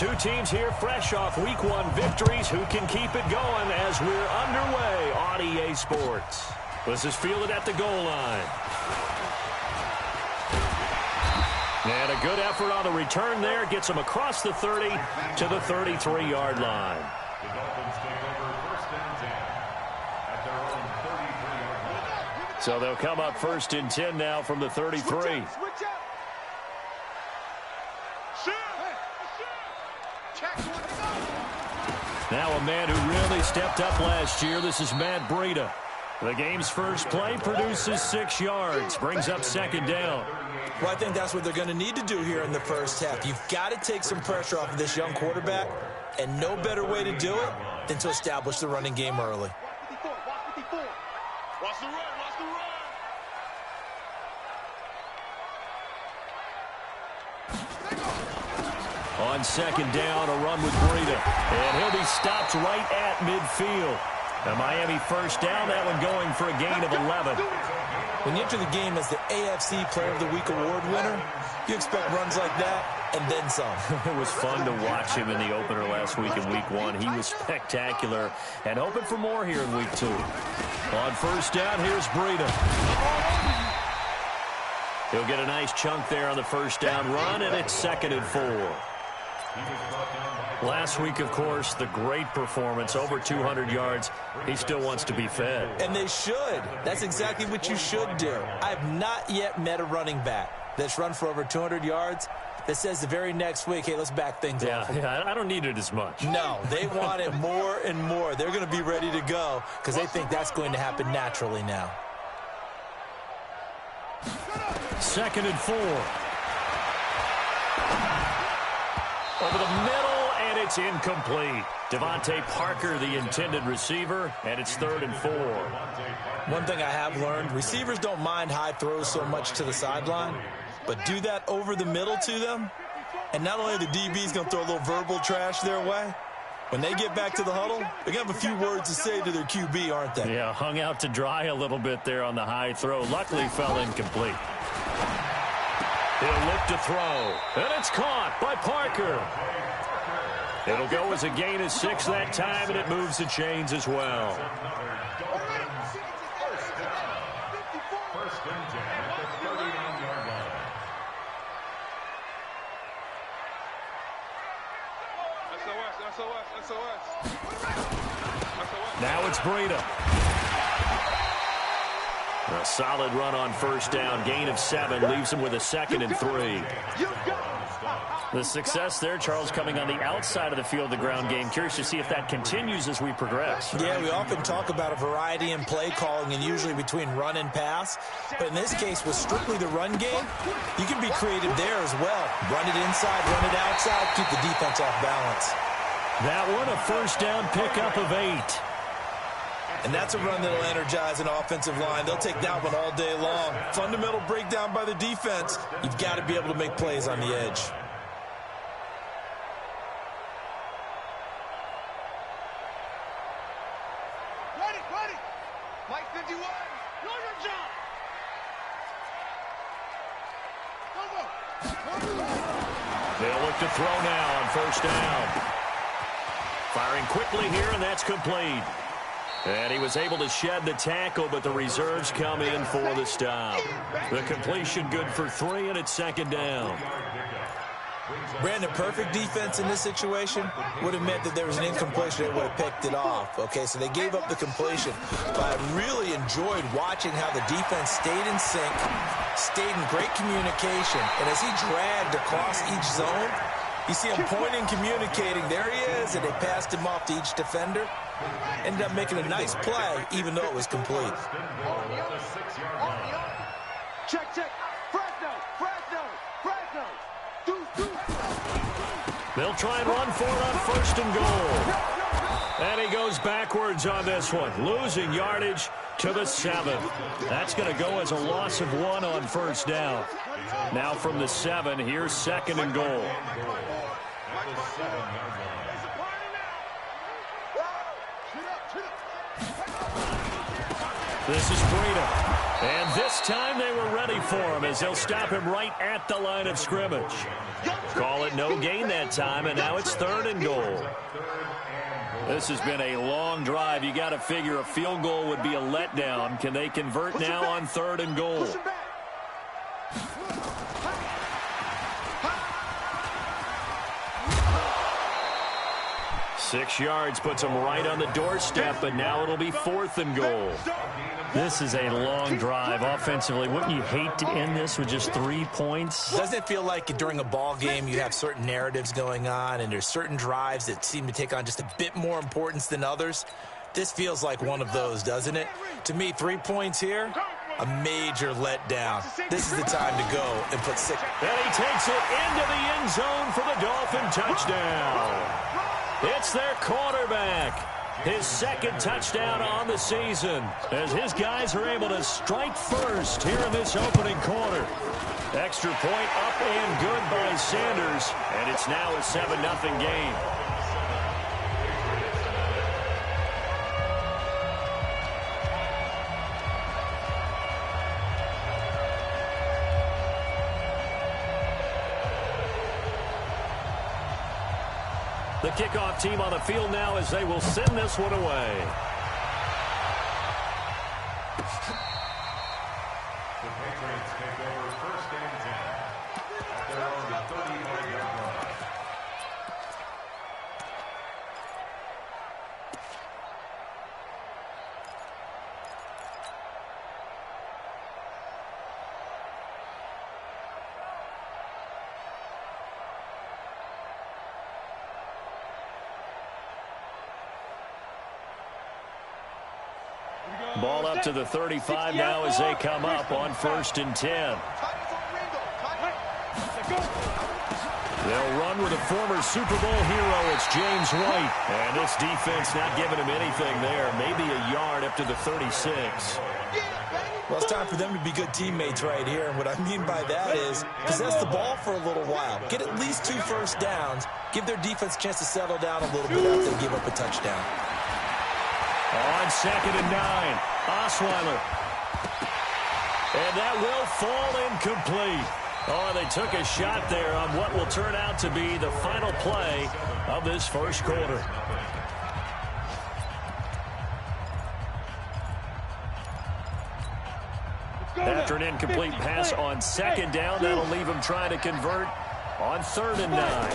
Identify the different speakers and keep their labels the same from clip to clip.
Speaker 1: two teams here fresh off Week 1 victories. Who can keep it going as we're underway on EA Sports? This is fielded at the goal line. And a good effort on the return there. Gets him across the 30 to the 33-yard line.
Speaker 2: The Dolphins take over first and 10 at their own 33-yard line.
Speaker 1: So they'll come up first and 10 now from the 33.
Speaker 3: Switch out.
Speaker 1: Now a man who really stepped up last year. This is Matt Breida. The game's first play produces 6 yards. Brings up second down.
Speaker 4: Well, I think that's what they're going to need to do here in the first half. You've got to take some pressure off of this young quarterback, and no better way to do it than to establish the running game early.
Speaker 3: Watch the run.
Speaker 1: On second down, a run with Breida. And he'll be stopped right at midfield. The Miami first down, that one going for a gain of 11.
Speaker 4: When you enter the game as the AFC Player of the Week award winner, you expect runs like that and then some.
Speaker 1: It was fun to watch him in the opener last week in Week 1. He was spectacular and hoping for more here in Week 2. On first down, here's Breida. He'll get a nice chunk there on the first down run, and it's second and 4. Last week, of course, the great performance, over 200 yards. He still wants to be fed.
Speaker 4: And they should. That's exactly what you should do. I've not yet met a running back that's run for over 200 yards that says the very next week, hey, let's back things off.
Speaker 1: Yeah, I don't need it as much.
Speaker 4: No, they want it more and more. They're going to be ready to go because they think that's going to happen naturally now.
Speaker 1: Second and 4. Over the middle, and it's incomplete. Devontae Parker, the intended receiver, and it's third and 4.
Speaker 4: One thing I have learned, receivers don't mind high throws so much to the sideline, but do that over the middle to them, and not only are the DBs going to throw a little verbal trash their way, when they get back to the huddle, they're going to have a few words to say to their QB, aren't they?
Speaker 1: Yeah, hung out to dry a little bit there on the high throw. Luckily, fell incomplete. He'll look to throw, and it's caught by Parker. It'll go as a gain of 6 that time, and it moves the chains as well.
Speaker 2: First and 10 at the 39-yard line.
Speaker 1: Now it's Breida. A solid run on first down. Gain of 7 leaves him with a second and 3. The success there, Charles, coming on the outside of the field, the ground game. Curious to see if that continues as we progress.
Speaker 4: Yeah, we often talk about a variety in play calling and usually between run and pass. But in this case, with strictly the run game, you can be creative there as well. Run it inside, run it outside, keep the defense off balance.
Speaker 1: That one, a first down pickup of 8.
Speaker 4: And that's a run that'll energize an offensive line. They'll take that one all day long. Fundamental breakdown by the defense. You've got to be able to make plays on the edge.
Speaker 3: Ready. Mike 51. Know your job. Go.
Speaker 1: They'll look to throw now on first down. Firing quickly here, and that's complete. And he was able to shed the tackle, but the reserves come in for the stop. The completion good for 3, and it's second down.
Speaker 4: Brandon, perfect defense in this situation would have meant that there was an incompletion that would have picked it off. Okay, so they gave up the completion. But I really enjoyed watching how the defense stayed in sync, stayed in great communication. And as he dragged across each zone, you see him pointing, communicating. There he is, and they passed him off to each defender. Ended up making a nice play, even though it was complete.
Speaker 3: Check. Fresno.
Speaker 1: They'll try and run for it on first and goal. And he goes backwards on this one, losing yardage to the 7. That's going to go as a loss of 1 on first down. Now from the 7, here's second and goal. This is Breida. And this time they were ready for him as they'll stop him right at the line of scrimmage. Call it but no gain that time, and now it's 3rd and goal. This has been a long drive. You got to figure a field goal would be a letdown. Can they convert now on 3rd and goal? 6 yards puts them right on the doorstep, but now it'll be 4th and goal.
Speaker 5: This is a long drive offensively. Wouldn't you hate to end this with just 3 points?
Speaker 4: Doesn't it feel like during a ball game you have certain narratives going on and there's certain drives that seem to take on just a bit more importance than others? This feels like one of those, doesn't it? To me, 3 points here, a major letdown. This is the time to go and put 6.
Speaker 1: And he takes it into the end zone for the Dolphin touchdown. It's their quarterback. His 2nd touchdown on the season as his guys are able to strike first here in this opening quarter. Extra point up and good by Sanders, and it's now a 7-0 game. The kickoff team on the field now as they will send this one away.
Speaker 2: The Patriots take over 1st and 10 at their own 35-yard line.
Speaker 1: Ball up to the 35 now as they come up on 1st and 10. They'll run with a former Super Bowl hero. It's James White. And this defense not giving him anything there. Maybe a yard up to the 36.
Speaker 4: Well, it's time for them to be good teammates right here. And what I mean by that is possess the ball for a little while. Get at least 2 first downs. Give their defense a chance to settle down a little bit after they give up a touchdown.
Speaker 1: On 2nd and 9, Osweiler. And that will fall incomplete. Oh, they took a shot there on what will turn out to be the final play of this 1st quarter. After an incomplete pass on 2nd down, that'll leave him trying to convert on 3rd and 9.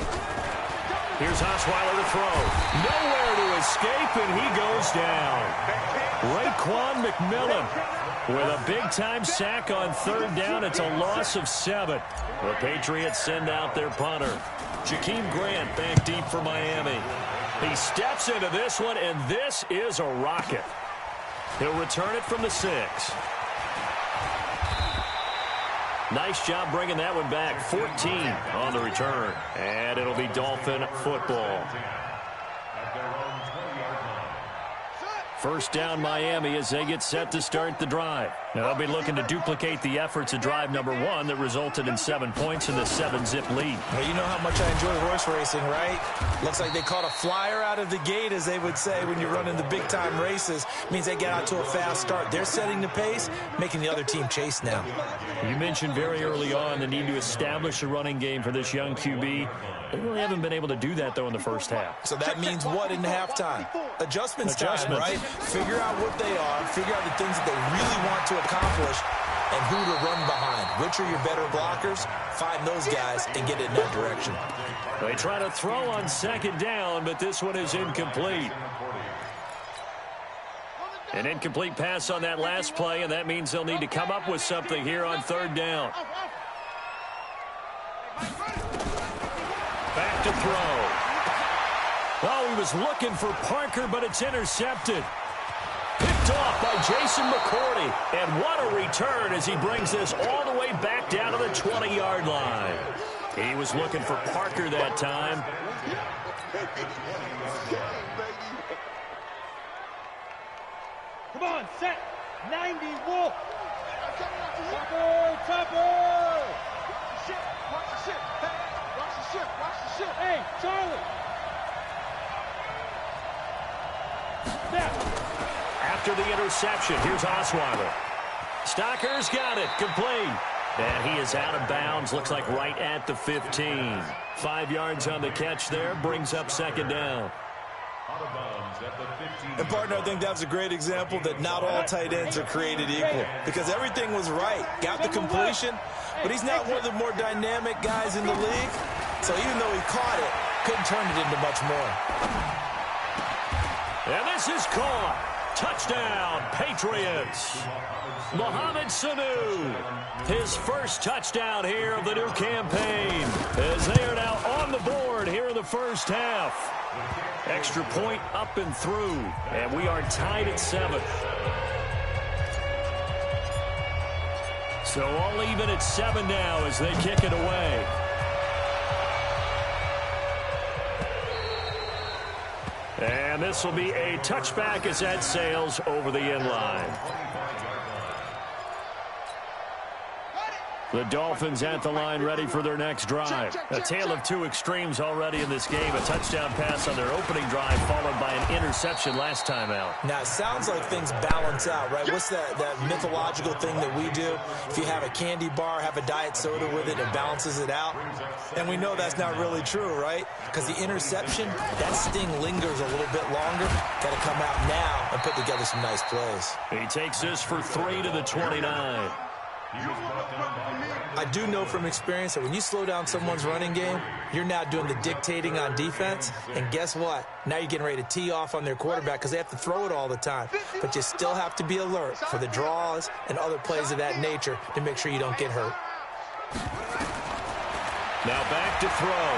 Speaker 1: Here's Osweiler to throw. Nowhere to escape, and he goes down. Raekwon McMillan with a big-time sack on 3rd down. It's a loss of 7. The Patriots send out their punter. Jakeem Grant back deep for Miami. He steps into this one, and this is a rocket. He'll return it from the 6. Nice job bringing that one back. 14 on the return. And it'll be Dolphin football. First down Miami as they get set to start the drive. Now they'll be looking to duplicate the efforts of drive number 1 that resulted in 7 points in the 7-zip lead.
Speaker 4: Well, you know how much I enjoy horse racing, right? Looks like they caught a flyer out of the gate, as they would say when you're running the big-time races. Means they get out to a fast start. They're setting the pace, making the other team chase now.
Speaker 1: You mentioned very early on the need to establish a running game for this young QB. They really haven't been able to do that, though, in the first half.
Speaker 4: So that means what in halftime? Adjustments time, right? Figure out what they are, figure out the things that they really want to accomplish, and who to run behind. Which are your better blockers? Find those guys and get in that direction.
Speaker 1: They try to throw on 2nd down, but this one is incomplete. An incomplete pass on that last play, and that means they'll need to come up with something here on 3rd down. Back to throw. Oh, he was looking for Parker, but it's intercepted. Picked off by Jason McCourty. And what a return as he brings this all the way back down to the 20-yard line. He was looking for Parker that time.
Speaker 3: Come on, set. 90, Wolf. Chopper, chopper. Watch the ship. Hey, watch the ship. Watch the ship. Hey, Charlie. Step. After the interception, here's Osweiler. Stocker's got it, complete.
Speaker 1: And he is out of bounds, looks like right at the 15. 5 yards on the catch there, brings up second down.
Speaker 2: Out of bounds at the 15.
Speaker 4: And, partner, I think that was a great example that not all tight ends are created equal because everything was right. Got the completion, but he's not one of the more dynamic guys in the league. So even though he caught it, couldn't turn it into much more.
Speaker 1: And this is caught. Touchdown, Patriots. Mohamed Sanu, his first touchdown here of the new campaign, as they are now on the board here in the first half. Extra point up and through, and we are tied at 7. So all even at 7 now as they kick it away. And this will be a touchback as that sails over the end line. The Dolphins at the line ready for their next drive. A tale of two extremes already in this game. A touchdown pass on their opening drive followed by an interception last time out.
Speaker 4: Now, it sounds like things balance out, right? What's that mythological thing that we do? If you have a candy bar, have a diet soda with it, it balances it out. And we know that's not really true, right? Because the interception, that sting lingers a little bit longer. Got to come out now and put together some nice plays.
Speaker 1: He takes this for 3 to the 29.
Speaker 4: I do know from experience that when you slow down someone's running game, you're now doing the dictating on defense. And guess what? Now you're getting ready to tee off on their quarterback because they have to throw it all the time. But you still have to be alert for the draws and other plays of that nature to make sure you don't get hurt.
Speaker 1: Now back to throw.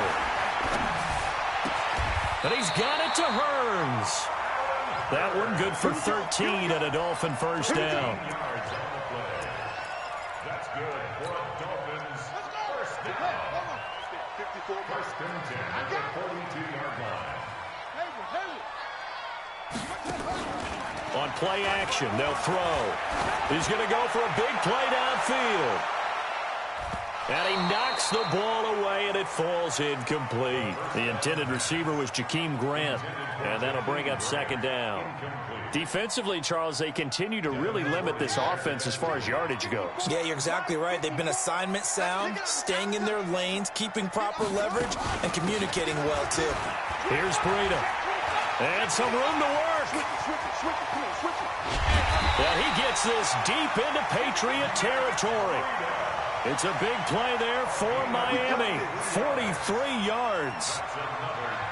Speaker 1: And he's got it to Hearns. That one good for 13 and a Dolphin first down.
Speaker 2: That's good for a Dolphins first down. 1st and 10 at the 42-yard line.
Speaker 1: On play action, they'll throw. He's going to go for a big play downfield. And he knocks the ball away, and it falls incomplete. The intended receiver was Jakeem Grant, and that'll bring up second down. Defensively, Charles, they continue to really limit this offense as far as yardage goes.
Speaker 4: Yeah, you're exactly right. They've been assignment sound, staying in their lanes, keeping proper leverage, and communicating well, too.
Speaker 1: Here's Breida. And some room to work. And he gets this deep into Patriot territory. It's a big play there for Miami. 43 yards.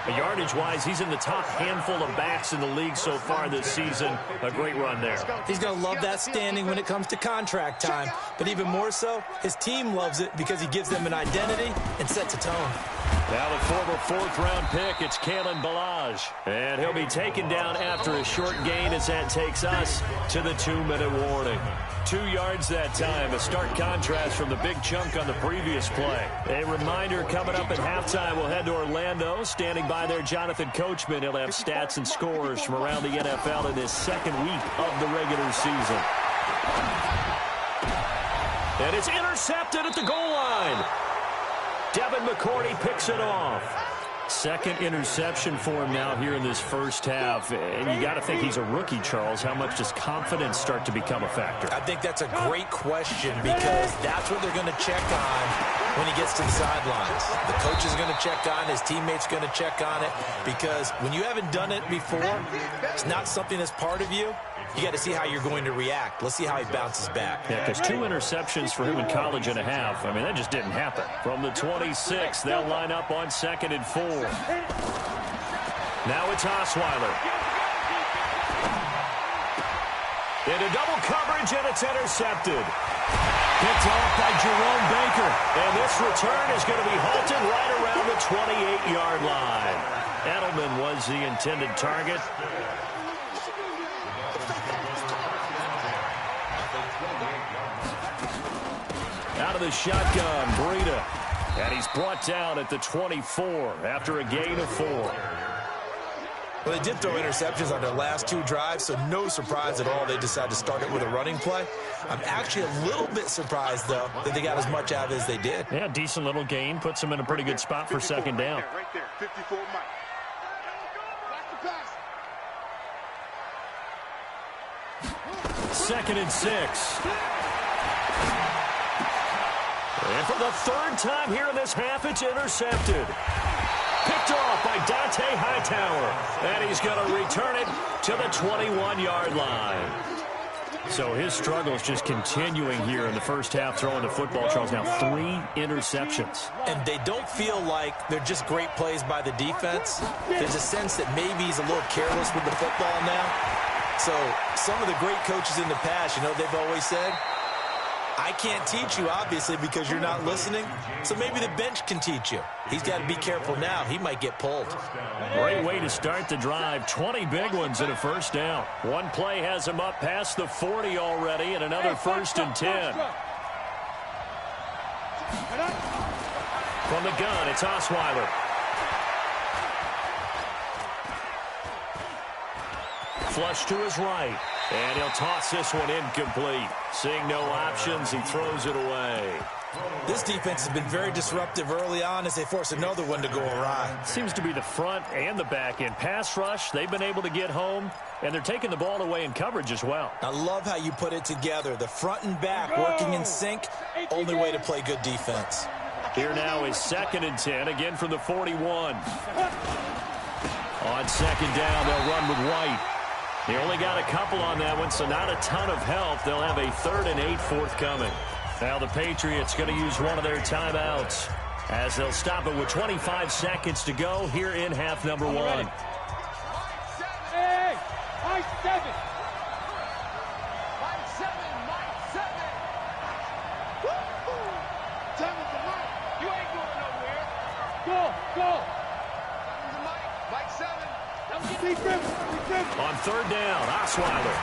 Speaker 1: Yardage-wise, he's in the top handful of backs in the league so far this season. A great run there.
Speaker 4: He's going to love that standing when it comes to contract time. But even more so, his team loves it because he gives them an identity and sets a tone.
Speaker 1: Now the former fourth-round pick, it's Kalen Ballage. And he'll be taken down after a short gain as that takes us to the 2-minute warning. 2 yards that time, a stark contrast from the big chunk on the previous play. A reminder coming up at halftime, we'll head to Orlando. Standing by there, Jonathan Coachman. He'll have stats and scores from around the NFL in this second week of the regular season. And it's intercepted at the goal line. Devin McCourty picks it off. Second interception for him now here in this first half. And you got to think he's a rookie, Charles. How much does confidence start to become a factor?
Speaker 4: I think that's a great question because that's what they're going to check on when he gets to the sidelines. The coach is going to check on, his teammates going to check on it because when you haven't done it before, it's not something that's part of you. You got to see how you're going to react. Let's see how he bounces back.
Speaker 1: Yeah, because 2 interceptions for him in college and a half. I mean, that just didn't happen. From the 26, they'll line up on 2nd and 4. Now it's Osweiler. Into double coverage, and it's intercepted. Picked off by Jerome Baker. And this return is going to be halted right around the 28-yard line. Edelman was the intended target. Out of the shotgun, Breida. And he's brought down at the 24 after a gain of 4.
Speaker 4: Well, they did throw interceptions on their last 2 drives, so no surprise at all they decided to start it with a running play. I'm actually a little bit surprised, though, that they got as much out of it as they did.
Speaker 1: Yeah, decent little gain. Puts them in a pretty good spot for second down.
Speaker 3: Right there, 54 Mike.
Speaker 1: Second and 6. And for the third time here in this half, it's intercepted. Picked off by Dante Hightower. And he's going to return it to the 21-yard line. So his struggles just continuing here in the first half throwing the football, Charles. Now 3 interceptions.
Speaker 4: And they don't feel like they're just great plays by the defense. There's a sense that maybe he's a little careless with the football now. So some of the great coaches in the past, you know, they've always said, I can't teach you, obviously, because you're not listening. So maybe the bench can teach you. He's got to be careful now. He might get pulled.
Speaker 1: Great way to start the drive. 20 big ones and a first down. One play has him up past the 40 already, and another first and 10. From the gun, it's Osweiler. Flush to his right. And he'll toss this one incomplete. Seeing no options, he throws it away.
Speaker 4: This defense has been very disruptive early on as they force another one to go awry.
Speaker 1: Seems to be the front and the back end. Pass rush, they've been able to get home, and they're taking the ball away in coverage as well.
Speaker 4: I love how you put it together. The front and back working in sync, only way to play good defense.
Speaker 1: Here now is 2nd and 10, again from the 41. On second down, they'll run with White. They only got a couple on that one, so not a ton of help. They'll have a 3rd and 8 forthcoming. Now the Patriots going to use one of their timeouts as they'll stop it with 25 seconds to go here in half number 1.
Speaker 3: Hey, Mike 7. Tell him to Mike. You ain't going nowhere. Go. Mike 7.
Speaker 1: On 3rd down, Osweiler.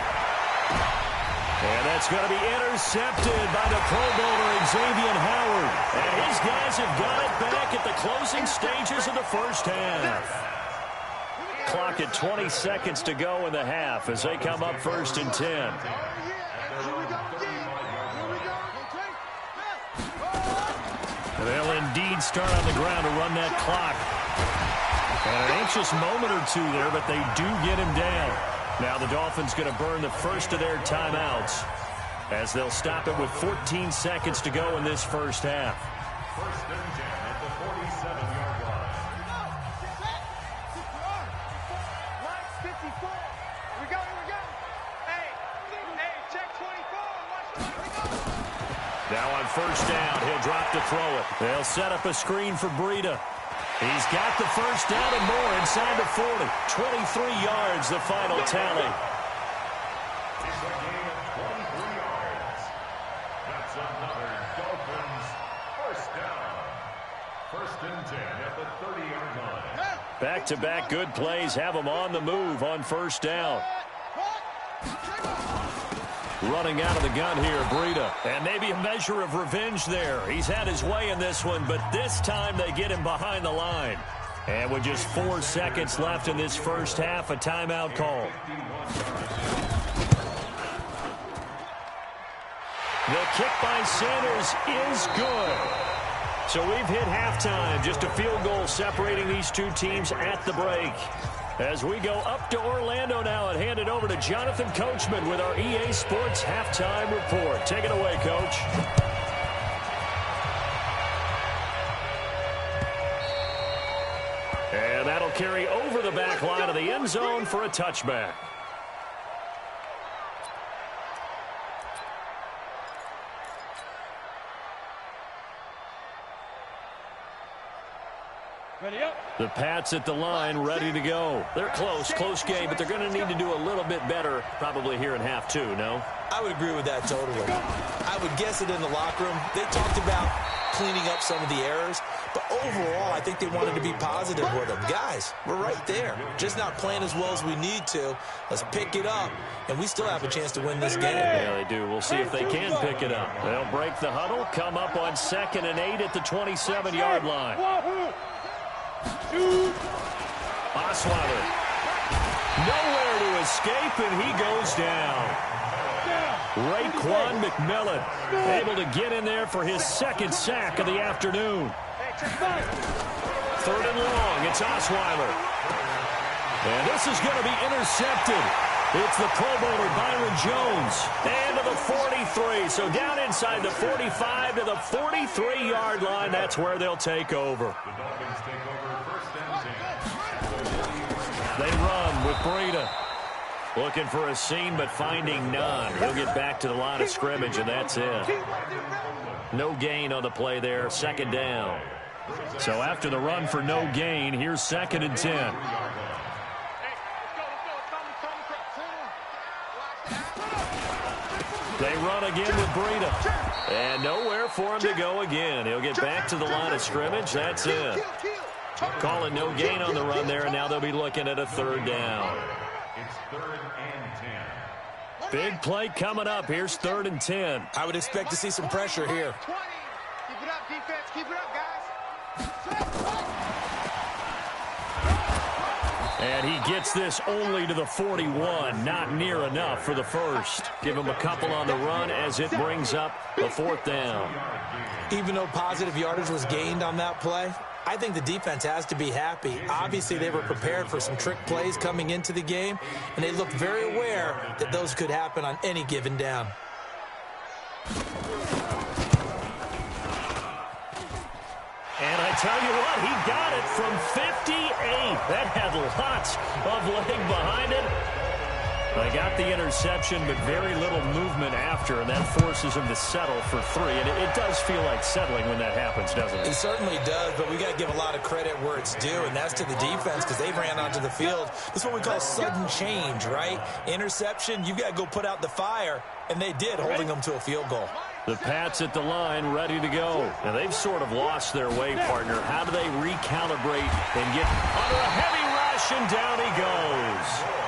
Speaker 1: And that's going to be intercepted by the Pro Bowler Xavier Howard. And his guys have got it back at the closing stages of the first half. Clock at 20 seconds to go in the half as they come up 1st and 10. And they'll indeed start on the ground to run that clock. And an anxious moment or two there, but they do get him down. Now the Dolphins going to burn the first of their timeouts as they'll stop it with 14 seconds to go in this first half.
Speaker 2: 1st and 10 at the 47-yard line.
Speaker 3: Line 54. We go. Hey, check 24.
Speaker 1: Now on 1st down, he'll drop to throw it. They'll set up a screen for Breida. He's got the first down and more inside the 40. 23 yards, the final tally.
Speaker 2: It's a gain of 23 yards. That's another Dolphins first down. 1st and 10 at the 30-yard line.
Speaker 1: Back-to-back good plays have him on the move on 1st down. Running out of the gun here, Breida. And maybe a measure of revenge there. He's had his way in this one, but this time they get him behind the line. And with just 4 seconds left in this first half, a timeout call. The kick by Sanders is good. So we've hit halftime. Just a field goal separating these two teams at the break. As we go up to Orlando now and hand it over to Jonathan Coachman with our EA Sports Halftime Report. Take it away, Coach. And that'll carry over the back line of the end zone for a touchback.
Speaker 3: Ready up.
Speaker 1: The Pats at the line, ready to go. They're close game, but they're going to need to do a little bit better probably here in half 2, no?
Speaker 4: I would agree with that totally. I would guess it in the locker room. They talked about cleaning up some of the errors, but overall, I think they wanted to be positive with them. Guys, we're right there. Just not playing as well as we need to. Let's pick it up, and we still have a chance to win this game.
Speaker 1: Yeah, they do. We'll see if they can pick it up. They'll break the huddle, come up on 2nd and 8 at the 27-yard line. Osweiler. Nowhere to escape, and he goes down. Raekwon McMillan able to get in there for his 2nd sack of the afternoon. 3rd and long. It's Osweiler. And this is going to be intercepted. It's the Pro Bowler, Byron Jones. And to the 43. So down inside the 45 to the 43-yard line. That's where they'll take over.
Speaker 2: The Dolphins take over first and 10.
Speaker 1: They run with Breida. Looking for a seam, but finding none. He'll get back to the line of scrimmage, and that's it. No gain on the play there. Second down. So after the run for no gain, here's second and 10. They run again with Breida. And nowhere for him to go again. He'll get back to the line of scrimmage. That's it. Call it no gain on the run there, and now they'll be looking at a third down.
Speaker 2: It's third and 10.
Speaker 1: Big play coming up. Here's third and 10.
Speaker 4: I would expect to see some pressure here.
Speaker 3: 20. Keep it up, defense. Keep it up, guys.
Speaker 1: And he gets this only to the 41. Not near enough for the first. Give him a couple on the run as it brings up a fourth down.
Speaker 4: Even though positive yardage was gained on that play, I think the defense has to be happy. Obviously, they were prepared for some trick plays coming into the game, and they looked very aware that those could happen on any given down.
Speaker 1: And I tell you what, he got it from 58. That had lots of leg behind it. They got the interception, but very little movement after, and that forces him to settle for 3. And it does feel like settling when that happens, doesn't it?
Speaker 4: It certainly does, but we got to give a lot of credit where it's due, and that's to the defense because they ran onto the field. This is what we call sudden change, right? Interception, you got to go put out the fire, and they did, holding them to a field goal.
Speaker 1: The Pats at the line, ready to go. And they've sort of lost their way, partner. How do they recalibrate and get under a heavy rush, and down he goes.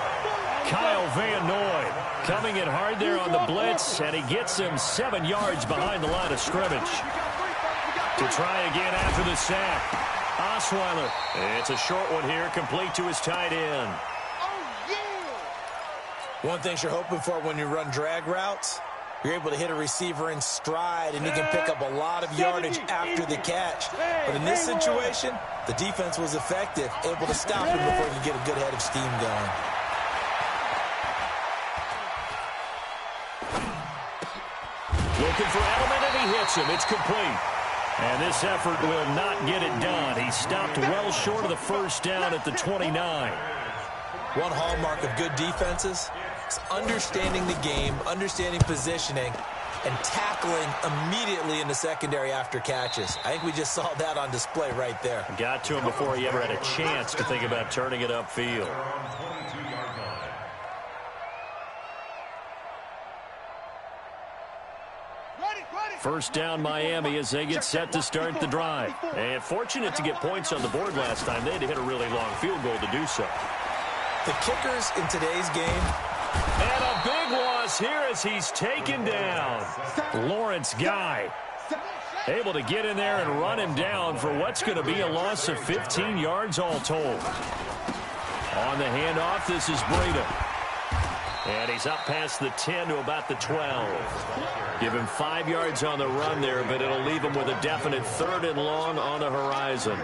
Speaker 1: Kyle Van Noy coming in hard there on the blitz, and he gets him 7 yards behind the line of scrimmage. To try again after the sack. Osweiler. It's a short one here, complete to his tight end.
Speaker 4: One thing you're hoping for when you run drag routes, you're able to hit a receiver in stride, and he can pick up a lot of yardage after the catch. But in this situation, the defense was effective, able to stop him before he could get a good head of steam going.
Speaker 1: Looking for Edelman, and he hits him. It's complete. And this effort will not get it done. He stopped well short of the first down at the 29.
Speaker 4: One hallmark of good defenses is understanding the game, understanding positioning, and tackling immediately in the secondary after catches. I think we just saw that on display right there.
Speaker 1: Got to him before he ever had a chance to think about turning it upfield. First down Miami as they get set to start the drive. And fortunate to get points on the board last time. They had to hit a really long field goal to do so.
Speaker 4: The kickers in today's game.
Speaker 1: And a big loss here as he's taken down. Lawrence Guy able to get in there and run him down for what's going to be a loss of 15 yards all told. On the handoff, this is Breida. And he's up past the 10 to about the 12. Give him 5 yards on the run there, but it'll leave him with a definite third and long on the horizon.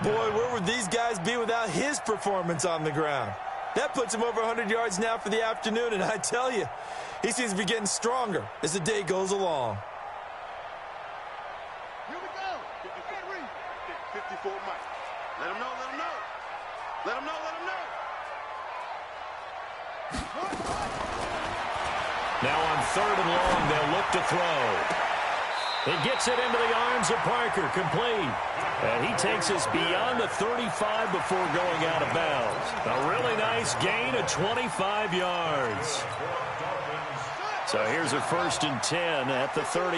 Speaker 4: Boy, where would these guys be without his performance on the ground? That puts him over 100 yards now for the afternoon, and I tell you, he seems to be getting stronger as the day goes along.
Speaker 3: Here we go. 54 Mike. Let him know, let him know. Let him know, let him know.
Speaker 1: Now on third and long, they'll look to throw. He gets it into the arms of Parker, complete. And he takes us beyond the 35 before going out of bounds. A really nice gain of 25 yards. So here's a first and 10 at the 38.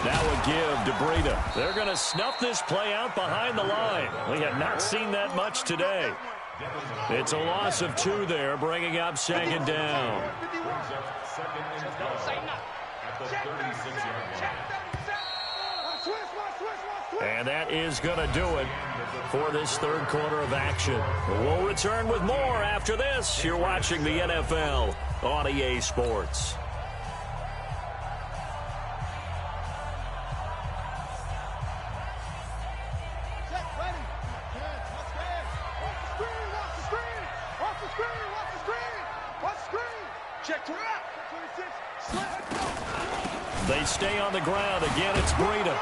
Speaker 1: Now a give to Breida. They're going to snuff this play out behind the line. We have not seen that much today. It's a loss of 2 there, bringing up second down. And that is going to do it for this third quarter of action. We'll return with more after this. You're watching the NFL on EA Sports.
Speaker 3: Check, ready. Let's go.
Speaker 1: They stay on the ground. Again, it's Breida.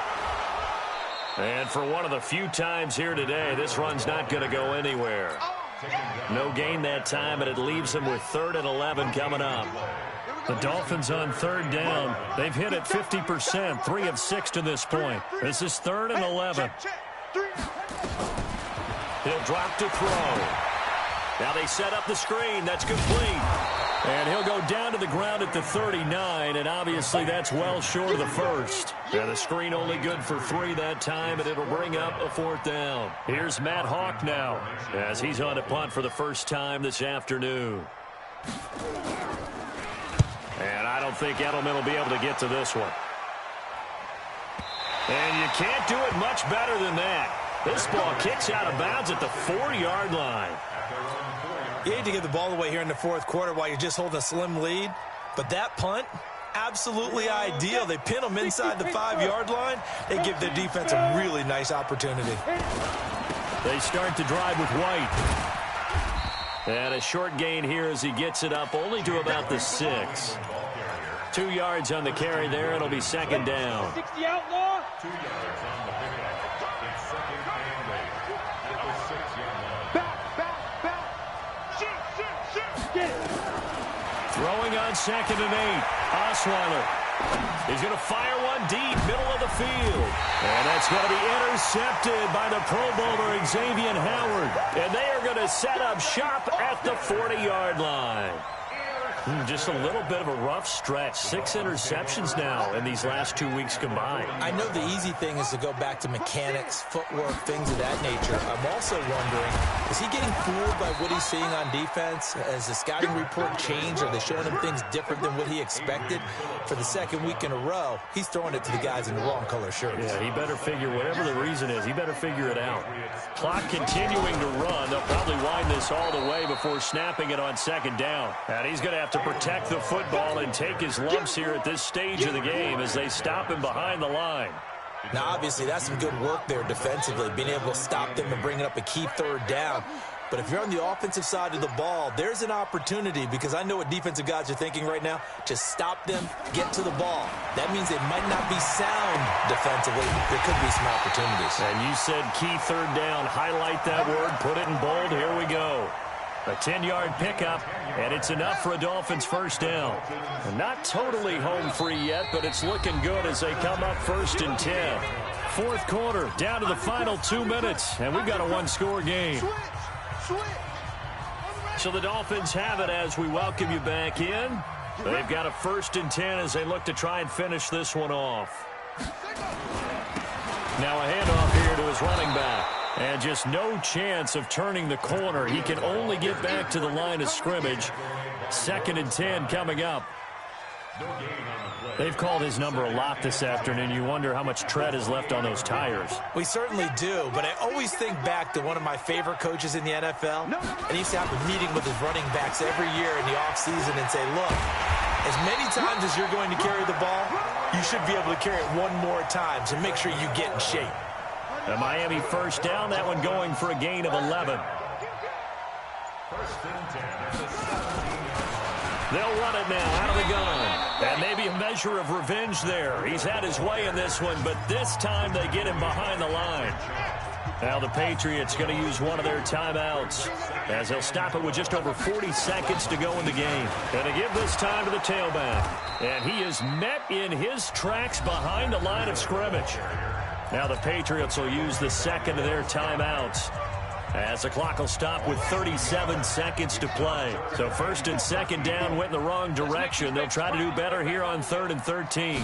Speaker 1: And for one of the few times here today, this run's not going to go anywhere. No gain that time, and it leaves them with 3rd and 11 coming up. The Dolphins on 3rd down. They've hit it 50%, 3 of 6 to this point. This is 3rd and 11. He'll drop to throw. Now they set up the screen. That's complete. And he'll go down to the ground at the 39, and obviously that's well short of the first. And the screen only good for 3 that time, and it'll bring up a 4th down. Here's Matt Hawk now as he's on a punt for the first time this afternoon. And I don't think Edelman will be able to get to this one. And you can't do it much better than that. This ball kicks out of bounds at the 4-yard line.
Speaker 4: You hate to give the ball away here in the 4th quarter while you're just holding a slim lead, but that punt, absolutely ideal. They pin them inside the 5-yard line. They give their defense a really nice opportunity.
Speaker 1: They start to drive with White. And a short gain here as he gets it up only to about the 6. 2 yards on the carry there. It'll be 2nd down.
Speaker 2: 60 outlaw. 2 yards on the pickup. It's 2nd and 8 at the 6-yard line. Back. Shoot.
Speaker 1: Throwing on 2nd and 8. Osweiler. He's going to fire one deep, middle of the field. And that's going to be intercepted by the Pro Bowler, Xavier Howard. And they are going to set up shop at the 40-yard line. Just a little bit of a rough stretch. 6 interceptions now in these last 2 weeks combined.
Speaker 4: I know the easy thing is to go back to mechanics, footwork, things of that nature. I'm also wondering, is he getting fooled by what he's seeing on defense? Has the scouting report changed? Are they showing him things different than what he expected? For the 2nd week in a row, he's throwing it to the guys in the wrong color shirts.
Speaker 1: Yeah, he better figure, whatever the reason is, he better figure it out. Clock continuing to run. They'll probably wind this all the way before snapping it on 2nd down. And he's going to have to protect the football and take his lumps here at this stage of the game as they stop him behind the line.
Speaker 4: Now, obviously, that's some good work there defensively, being able to stop them and bringing up a key 3rd down. But if you're on the offensive side of the ball, there's an opportunity, because I know what defensive guys are thinking right now. Just stop them, get to the ball. That means they might not be sound defensively. There could be some opportunities.
Speaker 1: And you said key 3rd down. Highlight that word. Put it in bold. Here we go. A 10-yard pickup, and it's enough for a Dolphins 1st down. And not totally home free yet, but it's looking good as they come up 1st and 10. 4th quarter, down to the final 2 minutes, and we've got a 1-score game. So the Dolphins have it as we welcome you back in. They've got a 1st and 10 as they look to try and finish this one off. Now a handoff here to his running back. And just no chance of turning the corner. He can only get back to the line of scrimmage. 2nd and 10 coming up. They've called his number a lot this afternoon. You wonder how much tread is left on those tires.
Speaker 4: We certainly do, but I always think back to one of my favorite coaches in the NFL. And he used to have a meeting with his running backs every year in the offseason and say, look, as many times as you're going to carry the ball, you should be able to carry it one more time, so make sure you get in shape.
Speaker 1: The Miami 1st down, that one going for a gain of 11.
Speaker 2: 1st and 10 at the 17-yard line.
Speaker 1: They'll run it now out of the gun. And maybe a measure of revenge there. He's had his way in this one, but this time they get him behind the line. Now the Patriots going to use one of their timeouts as they'll stop it with just over 40 seconds to go in the game. Going to give this time to the tailback. And he is met in his tracks behind the line of scrimmage. Now the Patriots will use the 2nd of their timeouts as the clock will stop with 37 seconds to play. So 1st and 2nd down went in the wrong direction. They'll try to do better here on 3rd and 13.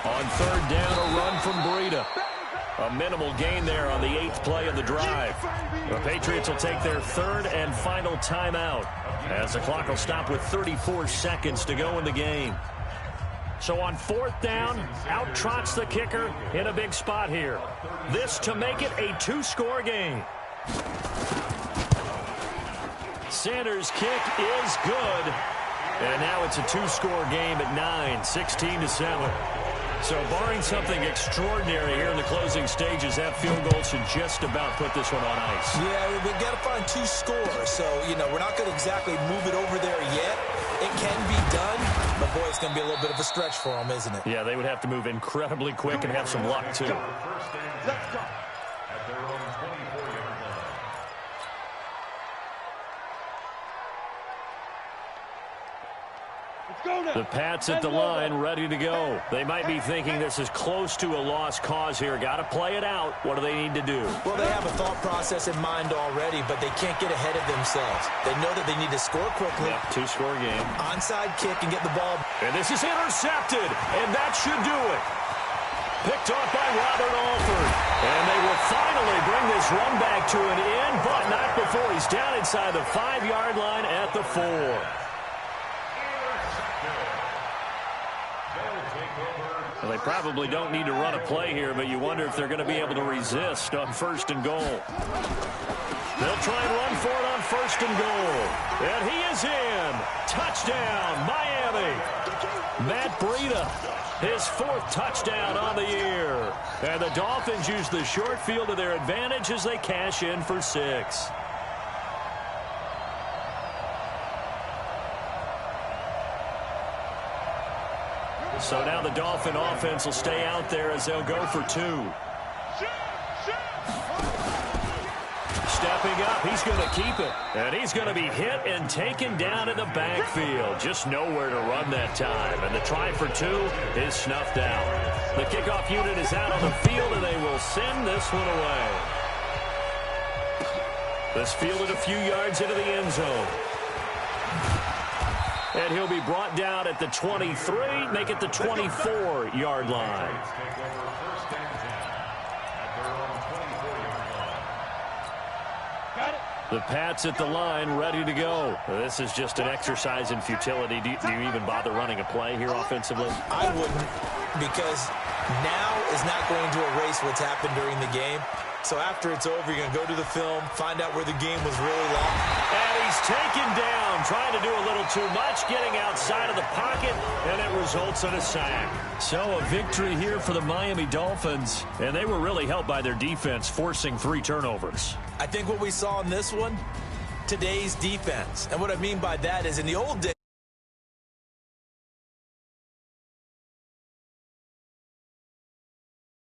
Speaker 1: On 3rd down, a run from Breida. A minimal gain there on the 8th play of the drive. The Patriots will take their 3rd and final timeout as the clock will stop with 34 seconds to go in the game. So on 4th down, out trots the kicker in a big spot here. This to make it a 2-score game. Sanders' kick is good. And now it's a 2-score game at 9, 16-7. So barring something extraordinary here in the closing stages, that field goal should just about put this one on ice.
Speaker 4: Yeah, we've got to find 2 scores. So, we're not going to exactly move it over there yet. It can be done, but, boy, it's going to be a little bit of a stretch for them, isn't it?
Speaker 1: Yeah, they would have to move incredibly quick and have some luck, too.
Speaker 2: Let's go. At their own 24-yard line.
Speaker 1: The Pats at the line, ready to go. They might be thinking this is close to a lost cause here. Got to play it out. What do they need to do?
Speaker 4: Well, they have a thought process in mind already, but they can't get ahead of themselves. They know that they need to score quickly.
Speaker 1: Yep, 2-score game.
Speaker 4: Onside kick and get the ball.
Speaker 1: And this is intercepted, and that should do it. Picked off by Robert Alford. And they will finally bring this run back to an end, but not before he's down inside the 5-yard line at the 4. Well, they probably don't need to run a play here, but you wonder if they're going to be able to resist on 1st and goal. They'll try and run for it on 1st and goal. And he is in. Touchdown, Miami. Matt Breida, his 4th touchdown on the year. And the Dolphins use the short field to their advantage as they cash in for 6. So now the Dolphin offense will stay out there as they'll go for 2. Stepping up, he's going to keep it. And he's going to be hit and taken down in the backfield. Just nowhere to run that time. And the try for 2 is snuffed out. The kickoff unit is out on the field, and they will send this one away. This fielded a few yards into the end zone. And he'll be brought down at the 23, make it the 24-yard line. The Pats at the line, ready to go. This is just an exercise in futility. Do you even bother running a play here offensively?
Speaker 4: I wouldn't, because now is not going to erase what's happened during the game. So after it's over, you're going to go to the film, find out where the game was really long.
Speaker 1: And he's taken down, trying to do a little too much, getting outside of the pocket, and it results in a sack. So a victory here for the Miami Dolphins, and they were really helped by their defense, forcing 3 turnovers.
Speaker 4: I think what we saw in this one, today's defense. And what I mean by that is in the old days,